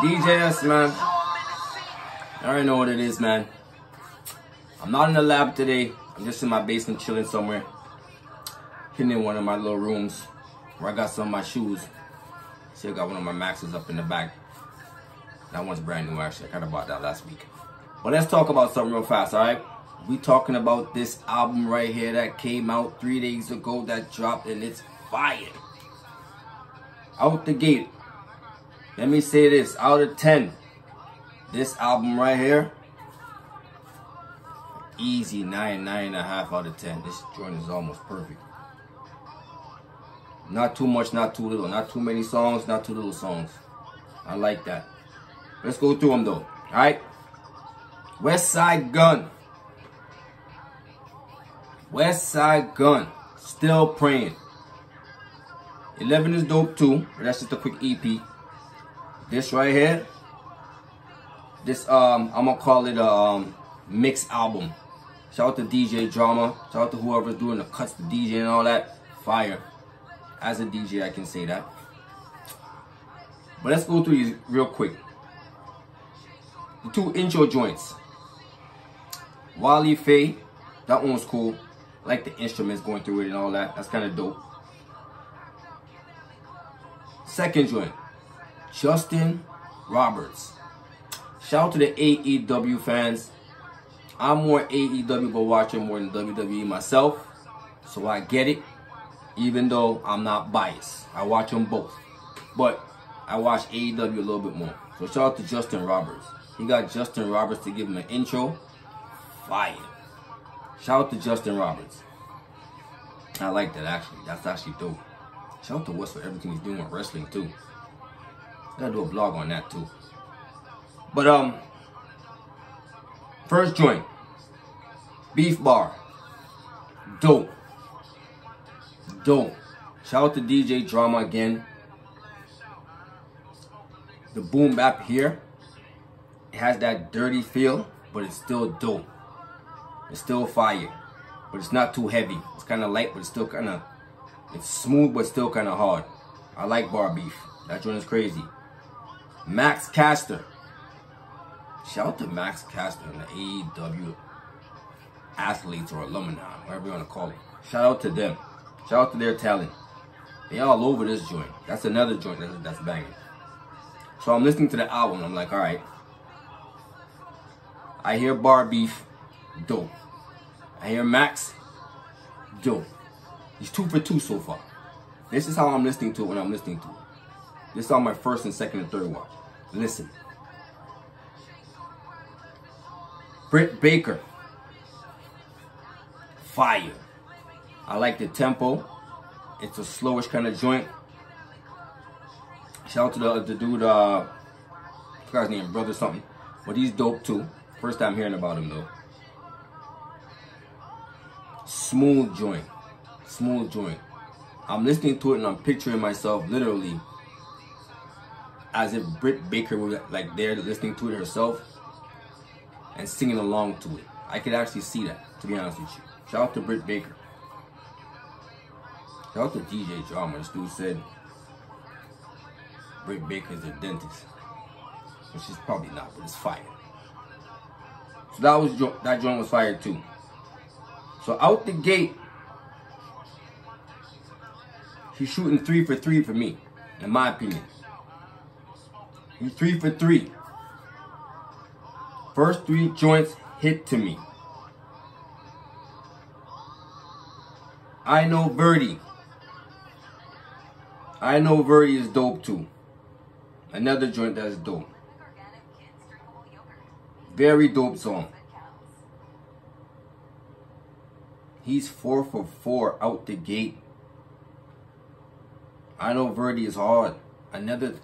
D.J.S, man. I already know what it is, man. I'm not in the lab today. I'm just in my basement chilling somewhere. Hidden in one of my little rooms where I got some of my shoes. See, I got one of my Maxes up in the back. That one's brand new, actually. I kind of bought that last week. But let's talk about something real fast, all right? We talking about this album right here that came out 3 days ago, that dropped, and it's fire. Out the gate. Let me say this, out of 10, this album right here, easy 9.5 out of 10. This joint is almost perfect. Not too much, not too little. Not too many songs, not too little songs. I like that. Let's go through them though, alright? WESTSIDE GUNN. WESTSIDE GUNN. Still praying. 11 is dope too, but that's just a quick EP. This right here, this I'm gonna call it a mix album. Shout out to DJ Drama. Shout out to whoever's doing the cuts, the DJ and all that. Fire. As a DJ, I can say that. But let's go through these real quick. The 2 intro joints. Wally Faye, that one was cool. I like the instruments going through it and all that. That's kind of dope. Second joint, Justin Roberts. Shout out to the AEW fans. I'm more AEW watcher more than WWE myself, so I get it. Even though I'm not biased, I watch them both, but I watch AEW a little bit more. So shout out to Justin Roberts. He got Justin Roberts to give him an intro. Fire. Shout out to Justin Roberts. I like that actually. That's actually dope. Shout out to Wes for everything he's doing with wrestling too. Gotta do a vlog on that too. But first joint, Beef Bar. Dope. Dope. Shout out to DJ Drama again. The boom bap here, it has that dirty feel, but it's still dope. It's still fire, but it's not too heavy. It's kind of light, but it's still kind of, it's smooth, but still kind of hard. I like Bar Beef. That joint is crazy. Max Caster. Shout out to Max Caster and the AEW athletes or alumni, whatever you want to call it. Shout out to them. Shout out to their talent. They all over this joint. That's another joint that's banging. So I'm listening to the album and I'm like, alright. I hear Bar Beef, dope. I hear Max, dope. He's 2 for 2 so far. This is how I'm listening to it when I'm listening to it. This is on my first and second and third watch. Listen. Britt Baker. Fire. I like the tempo. It's a slowish kind of joint. Shout out to the dude, I forgot his name, Brother something. But he's dope too. First time hearing about him though. Smooth joint. Smooth joint. I'm listening to it and I'm picturing myself literally as if Britt Baker was like there listening to it herself and singing along to it. I could actually see that, to be honest with you. Shout out to Britt Baker. Shout out to DJ Drama. This dude said Britt Baker's a dentist, which is probably not, but it's fire. So that joint was fire too. So out the gate, he's shooting 3 for 3 for me, in my opinion. He's 3 for 3. First 3 joints hit to me. I Know Verdi. I Know Verdi is dope too. Another joint that is dope. Very dope song. He's 4 for 4 out the gate. I Know Verdi is hard. Another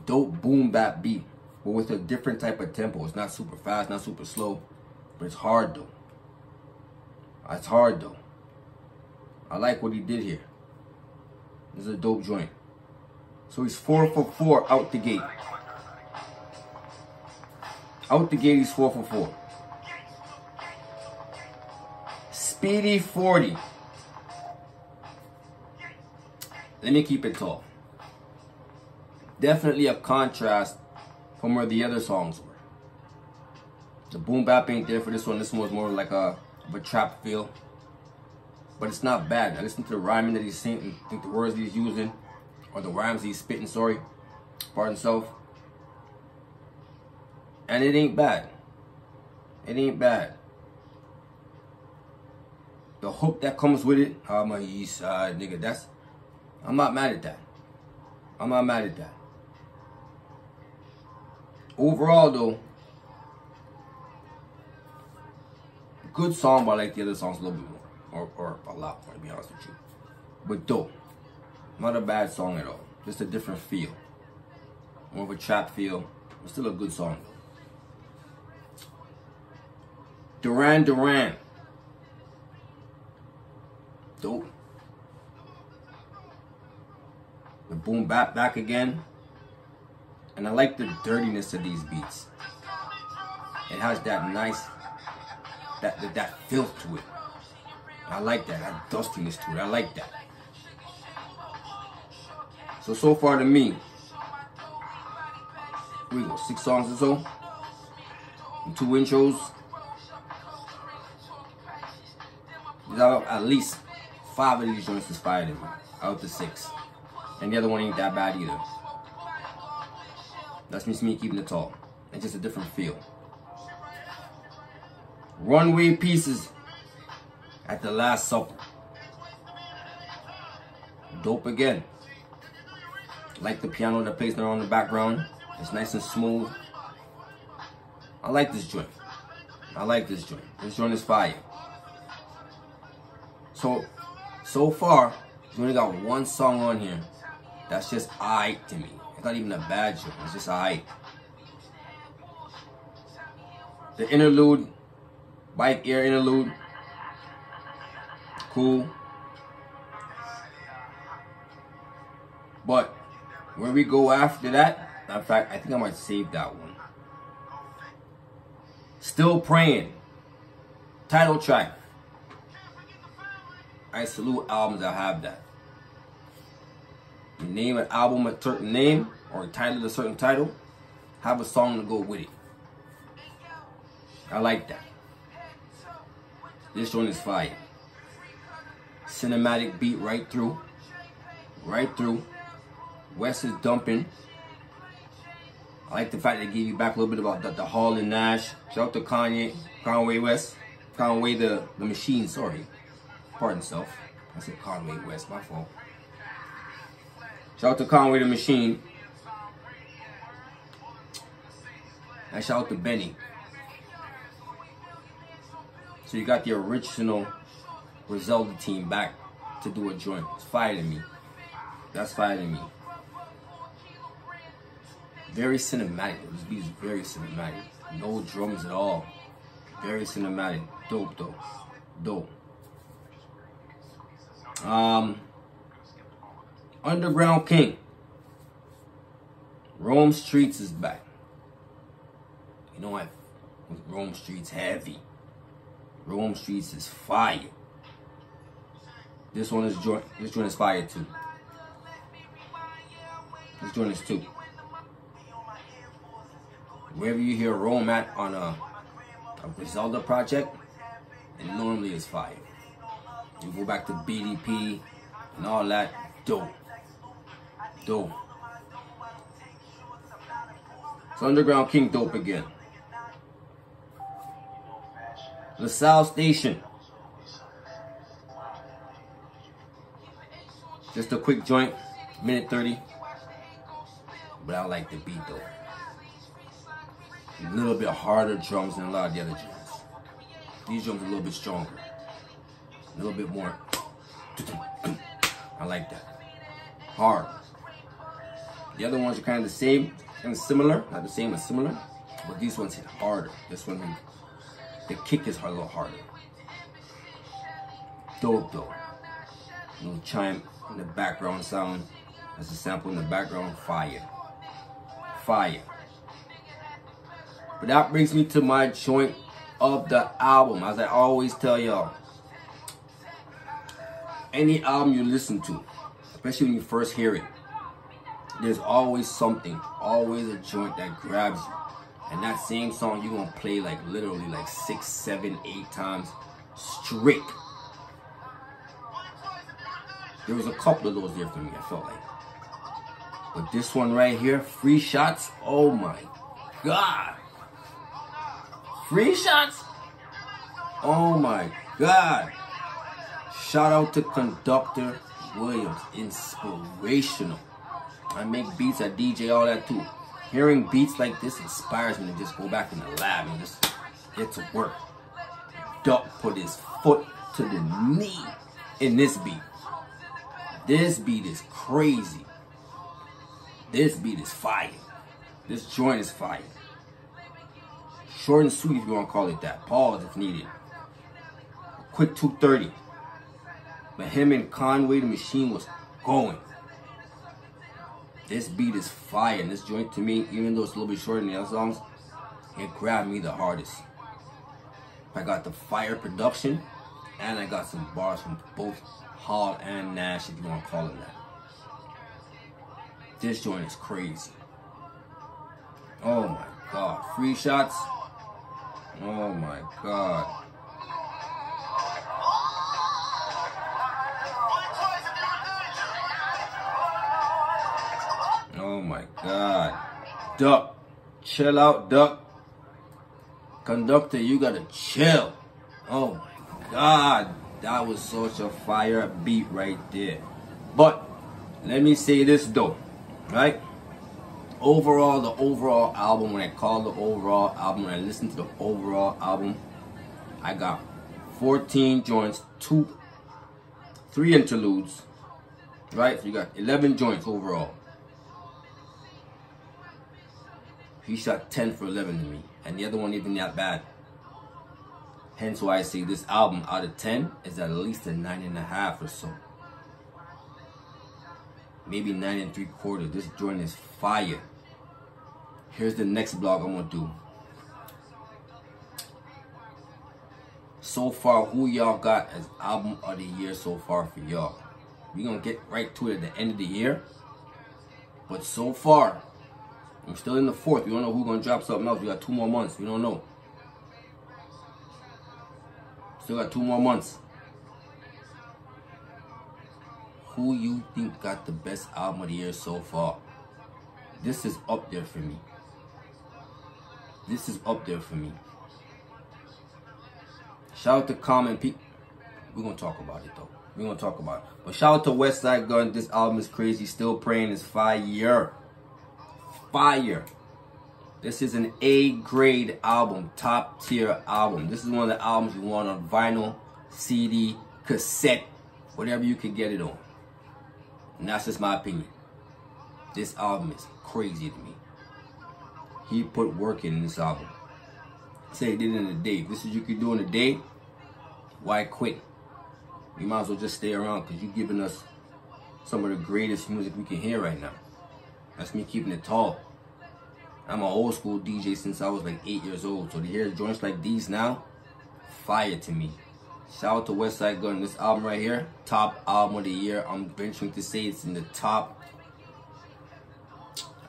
dope boom bap beat, but with a different type of tempo. It's not super fast, not super slow, but it's hard though. It's hard though. I like what he did here. This is a dope joint. So he's 4 for 4 out the gate. Out the gate, he's 4 for 4. Speedy 40. Let me keep it tall. Definitely a contrast from where the other songs were. The boom bap ain't there for this one. This one was more like of a trap feel. But it's not bad. I listen to the rhyming that he's saying, I think the words he's using, or the rhymes he's spitting, sorry, pardon self. And it ain't bad. It ain't bad. The hook that comes with it, I'm a East Side nigga, I'm not mad at that. I'm not mad at that. Overall though, good song, but I like the other songs a little bit more. Or a lot more, to be honest with you. But dope. Not a bad song at all. Just a different feel. More of a trap feel. But still a good song. Duran Duran. Dope. The boom bap back again. And I like the dirtiness of these beats. It has that nice, that filth to it. I like that dustiness to it. I like that. So far to me, we go 6 songs or so, and 2 intros. At least 5 of these joints is fire to me, out of the 6. And the other one ain't that bad either. That's just me keeping it tall. It's just a different feel. Runway Pieces at the Last Supper. Dope again. Like the piano that plays there on the background. It's nice and smooth. I like this joint. I like this joint. This joint is fire. So far, we only got 1 song on here that's just aight to me. It's not even a bad joint. It's just aight. The interlude, bike ear interlude. Cool. But where we go after that, in fact, I think I might save that one. Still Praying. Title track. I salute albums that have that. You name an album a certain name, or title a certain title, have a song to go with it. I like that. This one is fire. Cinematic beat right through. Right through. West is dumping. I like the fact they gave you back a little bit about the Hall and Nash. Shout out to Conway West. Conway the Machine, sorry. Pardon self. I said Conway West, my fault. Shout out to Conway the Machine. And shout out to Benny. So you got the original Griselda team back to do a joint. It's fire to me. That's fire to me. Very cinematic. This beat is very cinematic. No drums at all. Very cinematic. Dope though. Dope. Underground King. Rome Streets is back. You know what? Rome Streets heavy. Rome Streets is fire. This joint is fire too. This joint is too. Wherever you hear Rome at on a Griselda project, it normally is fire. You go back to BDP and all that, dope. Dope. So Underground King dope again. LaSalle Station. Just a quick joint, minute 30. But I like the beat though. A little bit harder drums than a lot of the other drums. These drums are a little bit stronger. A little bit more. I like that. Hard. The other ones are kind of the same, kind of similar. Not the same, but similar. But these ones hit harder. This one, the kick is a little harder. Dope though. Little chime in the background sound. That's a sample in the background. Fire. Fire. But that brings me to my joint of the album. As I always tell y'all, any album you listen to, especially when you first hear it, there's always something, always a joint that grabs you. And that same song you're gonna play like literally like 6, 7, 8 times straight. There was a couple of those there for me, I felt like. But this one right here, Free Shots, oh my God. Free Shots? Oh my God. Shout out to Conductor Williams, inspirational. I make beats, I DJ, all that too. Hearing beats like this inspires me to just go back in the lab and just get to work. Duck put his foot to the knee in this beat. This beat is crazy. This beat is fire. This joint is fire. Short and sweet if you want to call it that. Pause if needed. A quick 230. But him and Conway the Machine was going. This beat is fire. And this joint to me, even though it's a little bit shorter than the other songs, it grabbed me the hardest. I got the fire production and I got some bars from both Hall and Nash, if you want to call it that. This joint is crazy. Oh my God. Free Shots. Oh my God. Oh my God. Duck. Chill out, Duck. Conductor, you gotta chill. Oh my God. That was such a fire beat right there. But let me say this though. Right? Overall, the overall album, when I call the overall album, when I listen to the overall album, I got 14 joints, 3 interludes, right? So you got 11 joints overall. He shot 10 for 11 to me, and the other one isn't that bad. Hence why I say this album out of 10 is at least a 9.5 or so. Maybe 9 3/4. This joint is fire. Here's the next blog I'm gonna do. So far, who y'all got as album of the year so far for y'all? We gonna get right to it at the end of the year. But so far, I'm still in the 4th. We don't know who's gonna drop something else. We got 2 more months. We don't know. Still got 2 more months. Who you think got the best album of the year so far? This is up there for me. This is up there for me. Shout out to Common People. We're going to talk about it though. We're going to talk about it. But shout out to WESTSIDE GUNN. This album is crazy. Still Praying is fire. Fire. This is an A-grade album. Top tier album. This is one of the albums you want on vinyl, CD, cassette, whatever you can get it on. And that's just my opinion. This album is crazy to me. He put work in this album. Say he did it in a day. If this is what you could do in a day, why quit? You might as well just stay around because you're giving us some of the greatest music we can hear right now. That's me keeping it tall. I'm an old school DJ since I was like 8 years old. So to hear joints like these now, fire to me. Shout out to WESTSIDE GUNN. This album right here, top album of the year. I'm venturing to say it's in the top,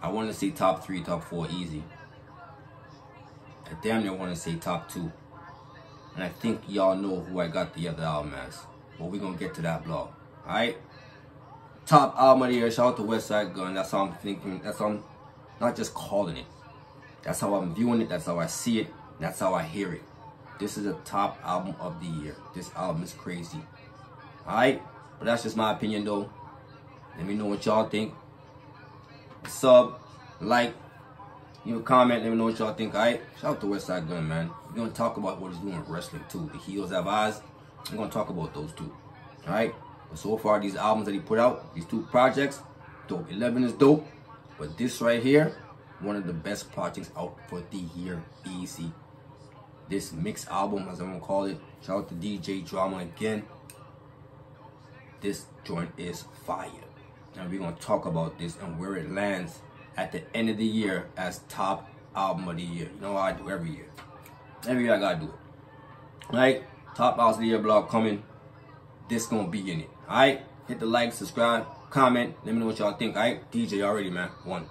I want to say top 3, top 4 easy. I damn near want to say top 2. And I think y'all know who I got the other album as. But we're going to get to that blog. Alright? Top album of the year. Shout out to WESTSIDE GUNN. That's how I'm thinking. That's how I'm not just calling it. That's how I'm viewing it. That's how I see it. That's how I hear it. This is a top album of the year. This album is crazy. Alright? But that's just my opinion though. Let me know what y'all think. Sub, like, comment, let me know what y'all think. Alright? Shout out to WESTSIDE GUNN, man. We're gonna talk about what he's doing with wrestling too. The Heels Have Eyes. We're gonna talk about those too. Alright? But so far these albums that he put out, these 2 projects, dope. 11 is dope. But this right here, one of the best projects out for the year. Easy. This mixed album, as I'm gonna call it. Shout out to DJ Drama again. This joint is fire. And we're gonna talk about this and where it lands at the end of the year as top album of the year. You know what I do every year. Every year I gotta do it. Alright? Top album of the year blog coming. This gonna be in it. Alright? Hit the like, subscribe, comment. Let me know what y'all think. Alright, DJ already, man. 1.